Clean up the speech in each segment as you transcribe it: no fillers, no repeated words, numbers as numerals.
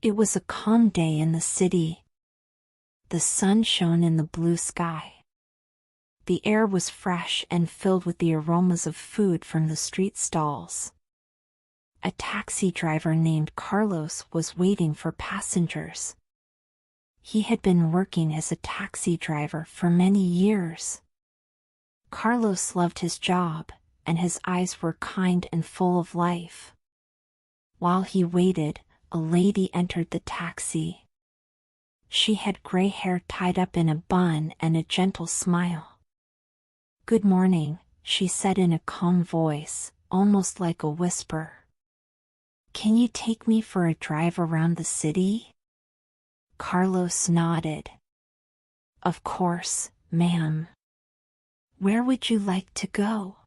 It was a calm day in the city. The sun shone in the blue sky. The air was fresh and filled with the aromas of food from the street stalls. A taxi driver named Carlos was waiting for passengers. He had been working as a taxi driver for many years. Carlos loved his job, and his eyes were kind and full of life. While he waited, a lady entered the taxi. She had gray hair tied up in a bun and a gentle smile. "Good morning," she said in a calm voice, almost like a whisper. "Can you take me for a drive around the city?" Carlos nodded. "Of course, ma'am. Where would you like to go?"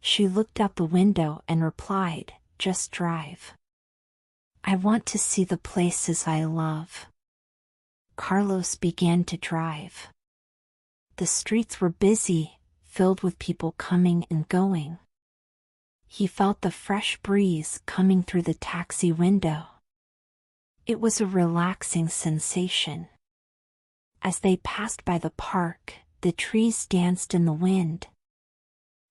She looked out the window and replied, "Just drive. I want to see the places I love." Carlos began to drive. The streets were busy, filled with people coming and going. He felt the fresh breeze coming through the taxi window. It was a relaxing sensation. As they passed by the park, the trees danced in the wind.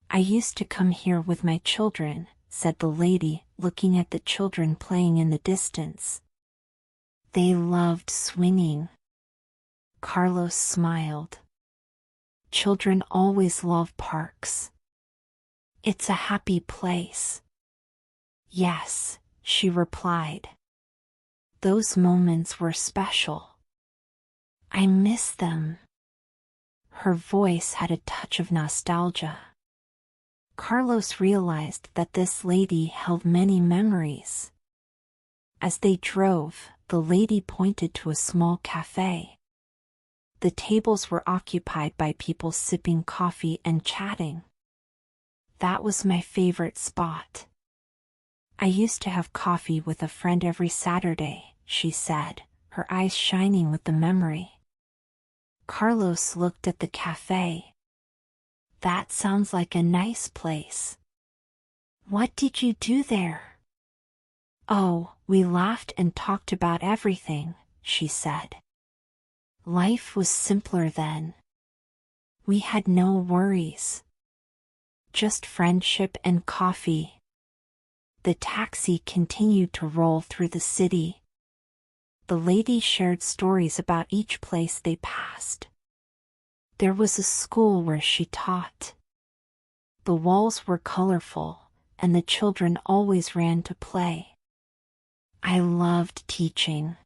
"I used to come here with my children," said the lady, looking at the children playing in the distance. They loved swinging. Carlos smiled. Children always love parks. It's a happy place. "Yes," she replied. "Those moments were special. I miss them." Her voice had a touch of nostalgia. Carlos realized that this lady held many memories. As they drove, the lady pointed to a small cafe. The tables were occupied by people sipping coffee and chatting. "That was my favorite spot. I used to have coffee with a friend every Saturday," she said, her eyes shining with the memory. Carlos looked at the cafe. "That sounds like a nice place. What did you do there?" "Oh, we laughed and talked about everything," she said. "Life was simpler then. We had no worries. Just friendship and coffee." The taxi continued to roll through the city. The lady shared stories about each place they passed. There was a school where she taught. The walls were colorful, and the children always ran to play. "I loved teaching.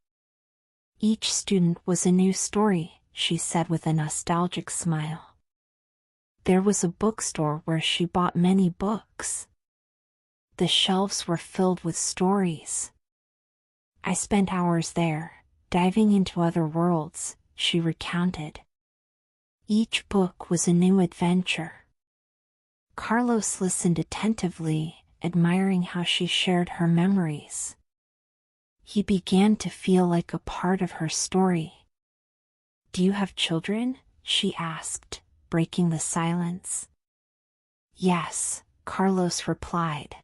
Each student was a new story," she said with a nostalgic smile. There was a bookstore where she bought many books. The shelves were filled with stories. "I spent hours there, diving into other worlds," she recounted. Each book was a new adventure. Carlos listened attentively, admiring how she shared her memories. He began to feel like a part of her story. "Do you have children?" she asked, breaking the silence. "Yes," Carlos replied.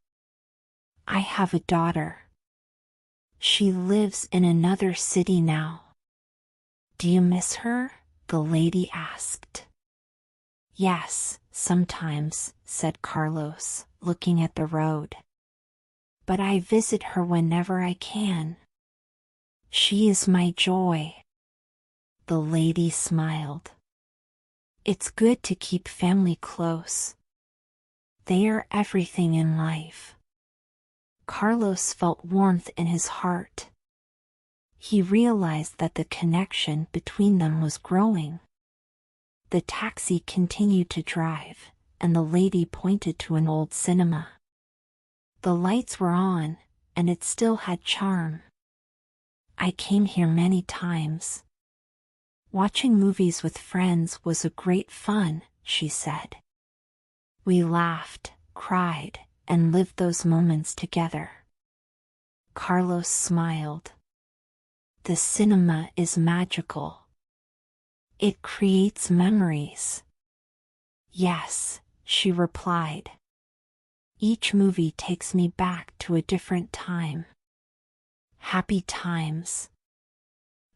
"I have a daughter. She lives in another city now." "Do you miss her?" the lady asked. "Yes, sometimes," said Carlos, looking at the road. "But I visit her whenever I can. She is my joy." The lady smiled. "It's good to keep family close. They are everything in life." Carlos felt warmth in his heart. He realized that the connection between them was growing. The taxi continued to drive, and the lady pointed to an old cinema. The lights were on, and it still had charm. "I came here many times. Watching movies with friends was a great fun," she said. "We laughed, cried, and lived those moments together." Carlos smiled. "The cinema is magical. It creates memories." "Yes," she replied. "Each movie takes me back to a different time." Happy times.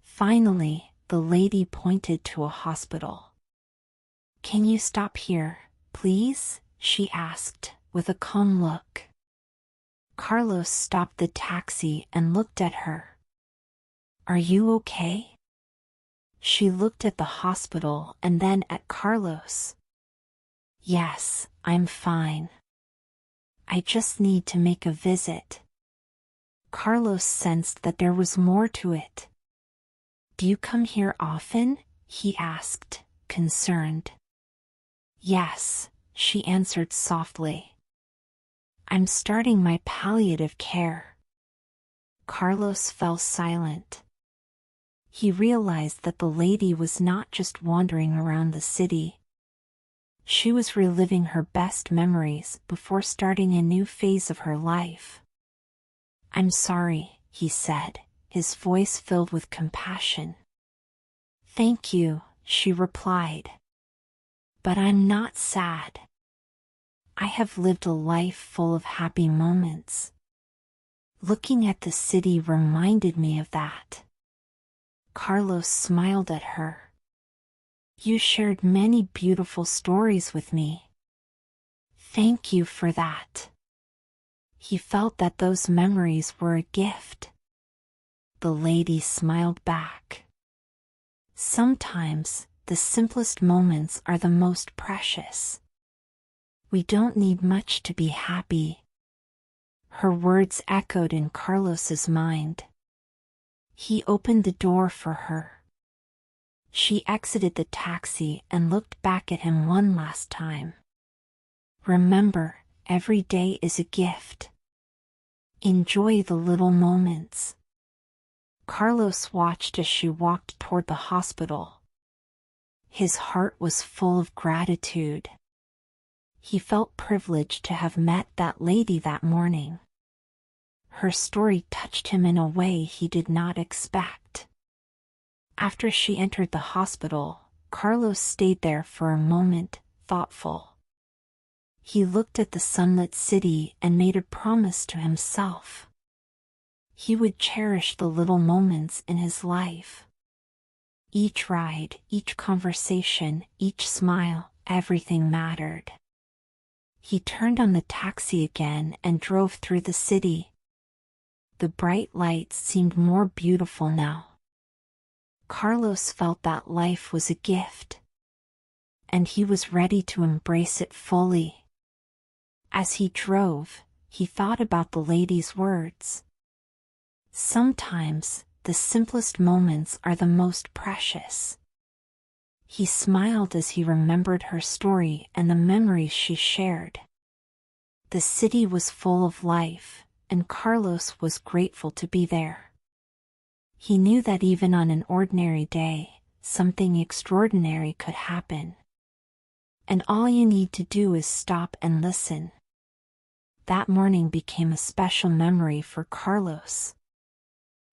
Finally, the lady pointed to a hospital. "Can you stop here, please?" she asked, with a calm look. Carlos stopped the taxi and looked at her. "Are you okay?" She looked at the hospital and then at Carlos. "Yes, I'm fine. I just need to make a visit." Carlos sensed that there was more to it. "Do you come here often?" he asked, concerned. "Yes," she answered softly. "I'm starting my palliative care." Carlos fell silent. He realized that the lady was not just wandering around the city. She was reliving her best memories before starting a new phase of her life. "I'm sorry," he said, his voice filled with compassion. "Thank you," she replied. "But I'm not sad. I have lived a life full of happy moments. Looking at the city reminded me of that." Carlos smiled at her. "You shared many beautiful stories with me. Thank you for that." He felt that those memories were a gift. The lady smiled back. "Sometimes, the simplest moments are the most precious. We don't need much to be happy." Her words echoed in Carlos's mind. He opened the door for her. She exited the taxi and looked back at him one last time. "Remember, every day is a gift. Enjoy the little moments." Carlos watched as she walked toward the hospital. His heart was full of gratitude. He felt privileged to have met that lady that morning. Her story touched him in a way he did not expect. After she entered the hospital, Carlos stayed there for a moment, thoughtful. He looked at the sunlit city and made a promise to himself. He would cherish the little moments in his life. Each ride, each conversation, each smile, everything mattered. He turned on the taxi again and drove through the city. The bright lights seemed more beautiful now. Carlos felt that life was a gift, and he was ready to embrace it fully. As he drove, he thought about the lady's words. Sometimes, the simplest moments are the most precious. He smiled as he remembered her story and the memories she shared. The city was full of life, and Carlos was grateful to be there. He knew that even on an ordinary day, something extraordinary could happen. And all you need to do is stop and listen. That morning became a special memory for Carlos.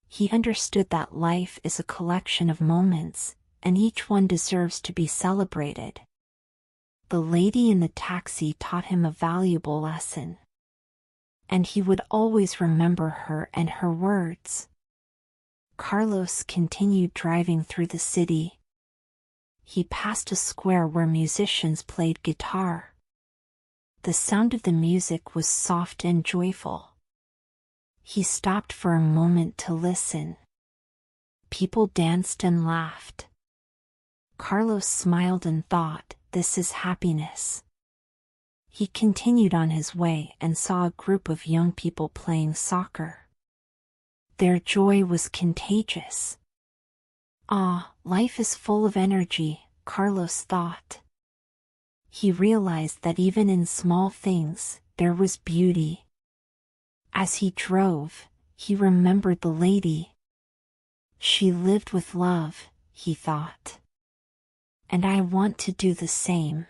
He understood that life is a collection of moments, and each one deserves to be celebrated. The lady in the taxi taught him a valuable lesson. And he would always remember her and her words. Carlos continued driving through the city. He passed a square where musicians played guitar. The sound of the music was soft and joyful. He stopped for a moment to listen. People danced and laughed. Carlos smiled and thought, "This is happiness." He continued on his way and saw a group of young people playing soccer. Their joy was contagious. "Ah, life is full of energy," Carlos thought. He realized that even in small things, there was beauty. As he drove, he remembered the lady. She lived with love, he thought. And I want to do the same.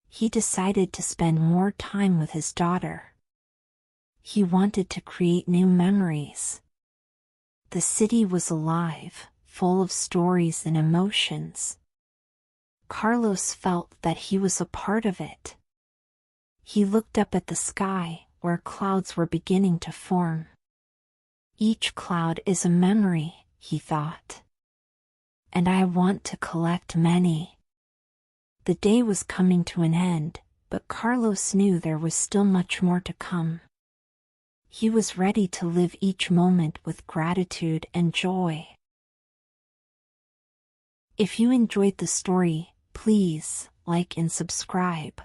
He decided to spend more time with his daughter. He wanted to create new memories. The city was alive, full of stories and emotions. Carlos felt that he was a part of it. He looked up at the sky, where clouds were beginning to form. Each cloud is a memory, he thought. And I want to collect many. The day was coming to an end, but Carlos knew there was still much more to come. He was ready to live each moment with gratitude and joy. If you enjoyed the story, please like and subscribe.